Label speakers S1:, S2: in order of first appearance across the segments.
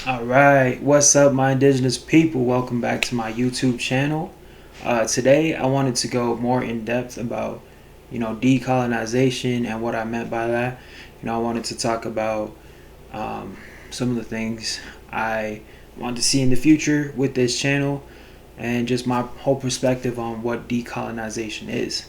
S1: All right, what's up, my indigenous people? Welcome back to my YouTube channel. Today, I wanted to go more in depth about, decolonization and what I meant by that. I wanted to talk about some of the things I want to see in the future with this channel, and just my whole perspective on what decolonization is.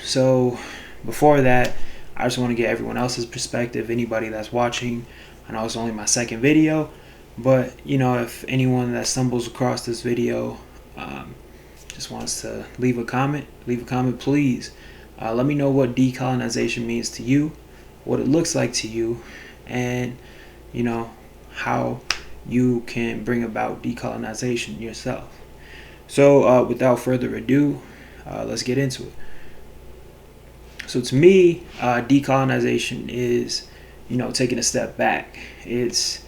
S1: So, before that, I just want to get everyone else's perspective. Anybody that's watching, I know it's only my second video, but if anyone that stumbles across this video just wants to leave a comment, please. Let me know what decolonization means to you, what it looks like to you, and how you can bring about decolonization yourself. So without further ado, let's get into it. So to me, decolonization is taking a step back. It's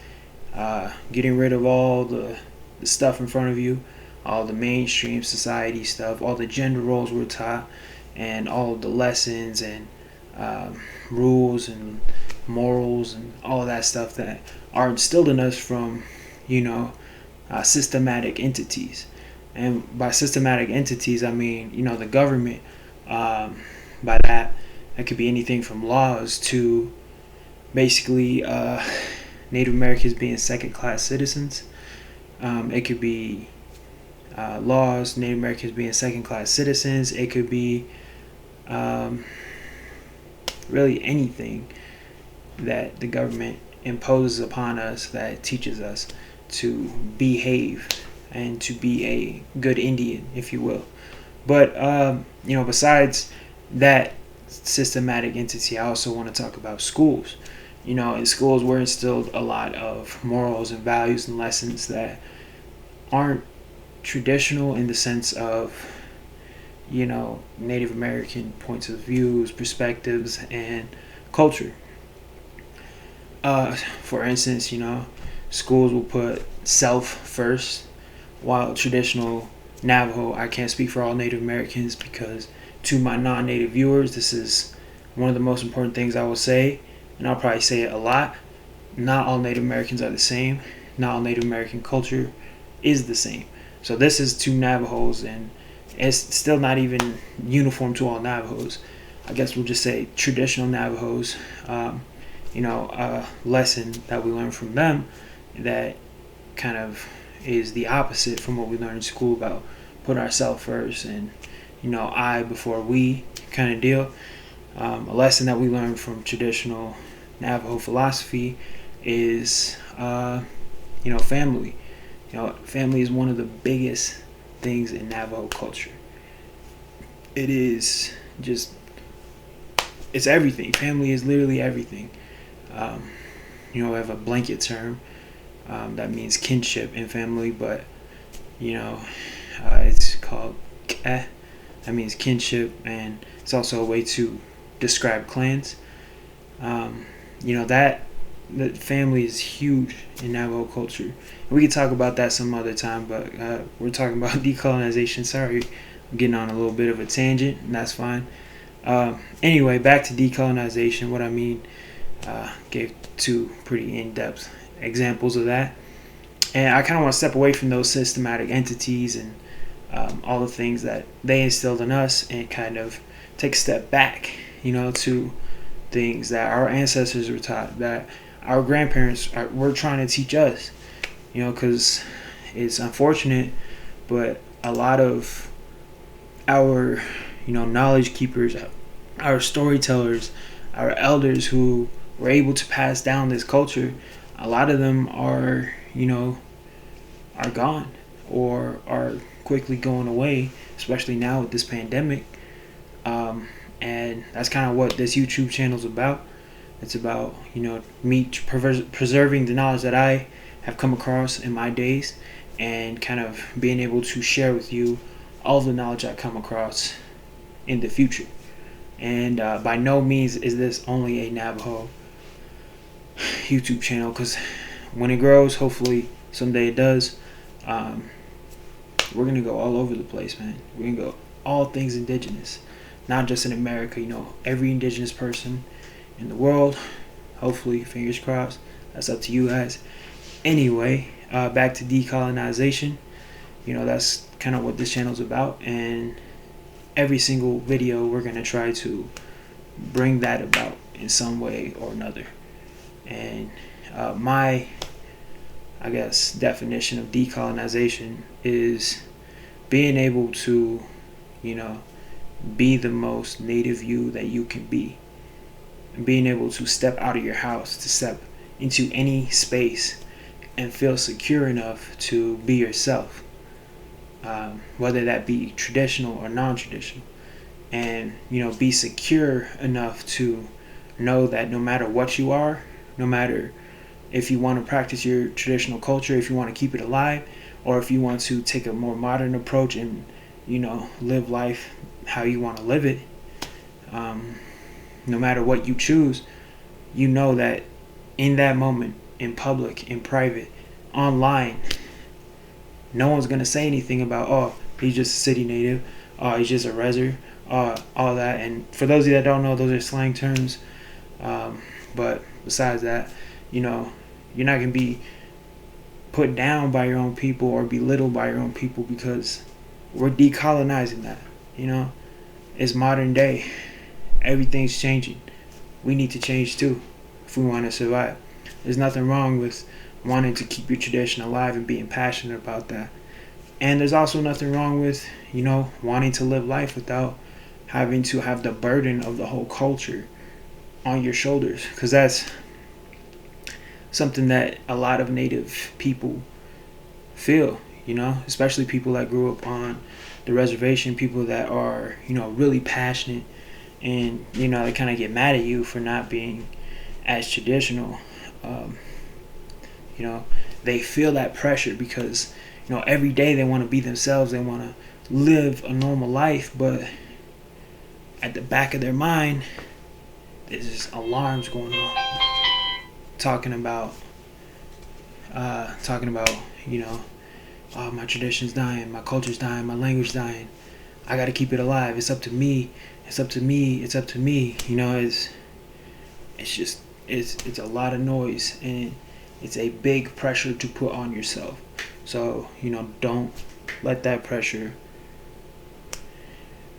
S1: getting rid of all the stuff in front of you, all the mainstream society stuff, all the gender roles we're taught, and all of the lessons and rules and morals and all of that stuff that are instilled in us from systematic entities. And by systematic entities, I mean the government. By that, it could be anything from laws to basically Native Americans being second-class citizens. It could be laws, Native Americans being second-class citizens. It could be really anything that the government imposes upon us that teaches us to behave and to be a good Indian, if you will. But besides that systematic entity, I also want to talk about schools. In schools we're instilled a lot of morals and values and lessons that aren't traditional in the sense of Native American points of views, perspectives, and culture. For instance, schools will put self first, while traditional Navajo, I can't speak for all Native Americans, because to my non-native viewers, this is one of the most important things I will say, and I'll probably say it a lot. Not all Native Americans are the same. Not all Native American culture is the same. So this is to Navajos, and it's still not even uniform to all Navajos. I guess we'll just say traditional Navajos. A lesson that we learn from them that kind of is the opposite from what we learn in school about put ourselves first and I before we kind of deal. A lesson that we learn from traditional Navajo philosophy is family. Family is one of the biggest things in Navajo culture. It is just, it's everything. Family is literally everything. We have a blanket term that means kinship in family, but it's called that means kinship, and it's also a way to describe clans. That family is huge in Navajo culture. We could talk about that some other time, but we're talking about decolonization. Sorry, I'm getting on a little bit of a tangent, and that's fine. Anyway, back to decolonization. What I mean, gave two pretty in-depth examples of that. And I kind of want to step away from those systematic entities and all the things that they instilled in us, and kind of take a step back, to things that our ancestors were taught, that our grandparents were trying to teach us, because it's unfortunate, but a lot of our, knowledge keepers, our storytellers, our elders who were able to pass down this culture, a lot of them are gone or are quickly going away, especially now with this pandemic. And that's kind of what this YouTube channel is about. It's about me preserving the knowledge that I have come across in my days, and kind of being able to share with you all the knowledge I come across in the future. And by no means is this only a Navajo YouTube channel, because when it grows, hopefully someday it does, we're gonna go all over the place, man. We're gonna go all things indigenous, not just in America. Every indigenous person in the world. Hopefully, fingers crossed. That's up to you guys. Anyway, back to decolonization. That's kind of what this channel's about, and every single video we're going to try to bring that about in some way or another. And my, I guess, definition of decolonization is being able to, be the most native you that you can be. And being able to step out of your house, to step into any space and feel secure enough to be yourself. Whether that be traditional or non-traditional. And, be secure enough to know that no matter what you are, no matter if you want to practice your traditional culture, if you want to keep it alive, or if you want to take a more modern approach and, live life how you want to live it, no matter what you choose, that in that moment, in public, in private, online, no one's going to say anything about, oh, he's just a city native, oh, he's just a reser, all that. And for those of you that don't know, those are slang terms. But besides that, you're not going to be put down by your own people or belittled by your own people, because we're decolonizing that. It's modern day. Everything's changing. We need to change too if we want to survive. There's nothing wrong with wanting to keep your tradition alive and being passionate about that. And there's also nothing wrong with, wanting to live life without having to have the burden of the whole culture on your shoulders, because that's something that a lot of Native people feel, especially people that grew up on the reservation, people that are, really passionate, and, they kind of get mad at you for not being as traditional. They feel that pressure because, every day they want to be themselves, they want to live a normal life, but at the back of their mind, there's just alarms going on, talking about, oh, my tradition's dying, my culture's dying, my language dying. I got to keep it alive. It's up to me. It's up to me. It's up to me. It's a lot of noise, and it's a big pressure to put on yourself. So, don't let that pressure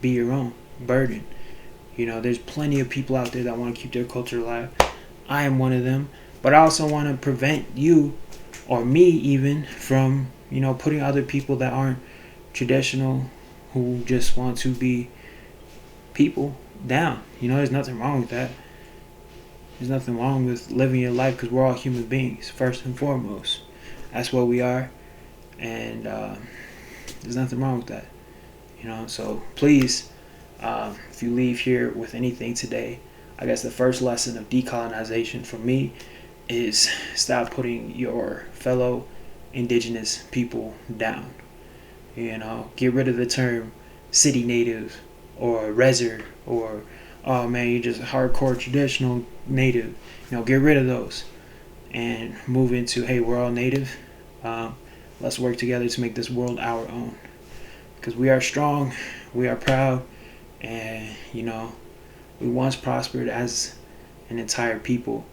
S1: be your own burden. There's plenty of people out there that want to keep their culture alive. I am one of them. But I also want to prevent you, or me even, from, putting other people that aren't traditional, who just want to be people, down. There's nothing wrong with that. There's nothing wrong with living your life, because we're all human beings, first and foremost. That's what we are. And there's nothing wrong with that. So please, if you leave here with anything today, I guess the first lesson of decolonization for me is stop putting your fellow indigenous people down. Get rid of the term city native or reser, or, oh man, you're just a hardcore traditional native. Get rid of those and move into, hey, we're all native. Let's work together to make this world our own, because we are strong, we are proud, and we once prospered as an entire people.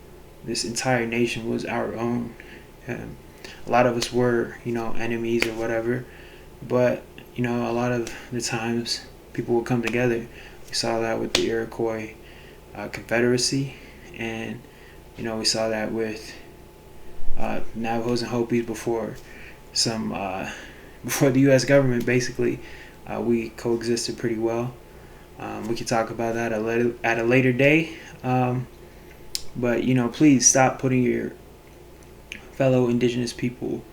S1: This entire nation was our own. A lot of us were, enemies or whatever, but a lot of the times people would come together. We saw that with the Iroquois Confederacy, and we saw that with Navajos and Hopis before the U.S. government. Basically, we coexisted pretty well. We could talk about that at a later day. But please stop putting your fellow indigenous people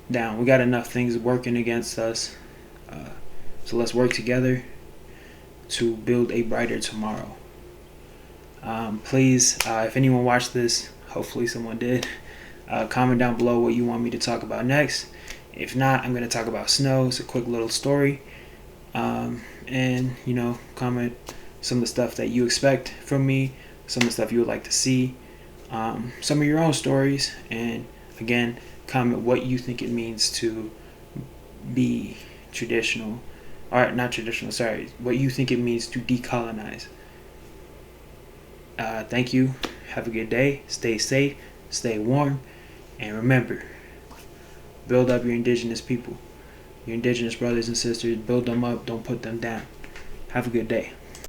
S1: down. We got enough things working against us. So let's work together to build a brighter tomorrow. Please, if anyone watched this, hopefully someone did, comment down below what you want me to talk about next. If not, I'm going to talk about snow. It's a quick little story. And, comment some of the stuff that you expect from me, some of the stuff you would like to see, some of your own stories, and again, comment what you think it means to be traditional, or not traditional, sorry, what you think it means to decolonize. Thank you. Have a good day. Stay safe, stay warm, and remember, Build up your indigenous people, your indigenous brothers and sisters. Build them up. Don't put them down. Have a good day.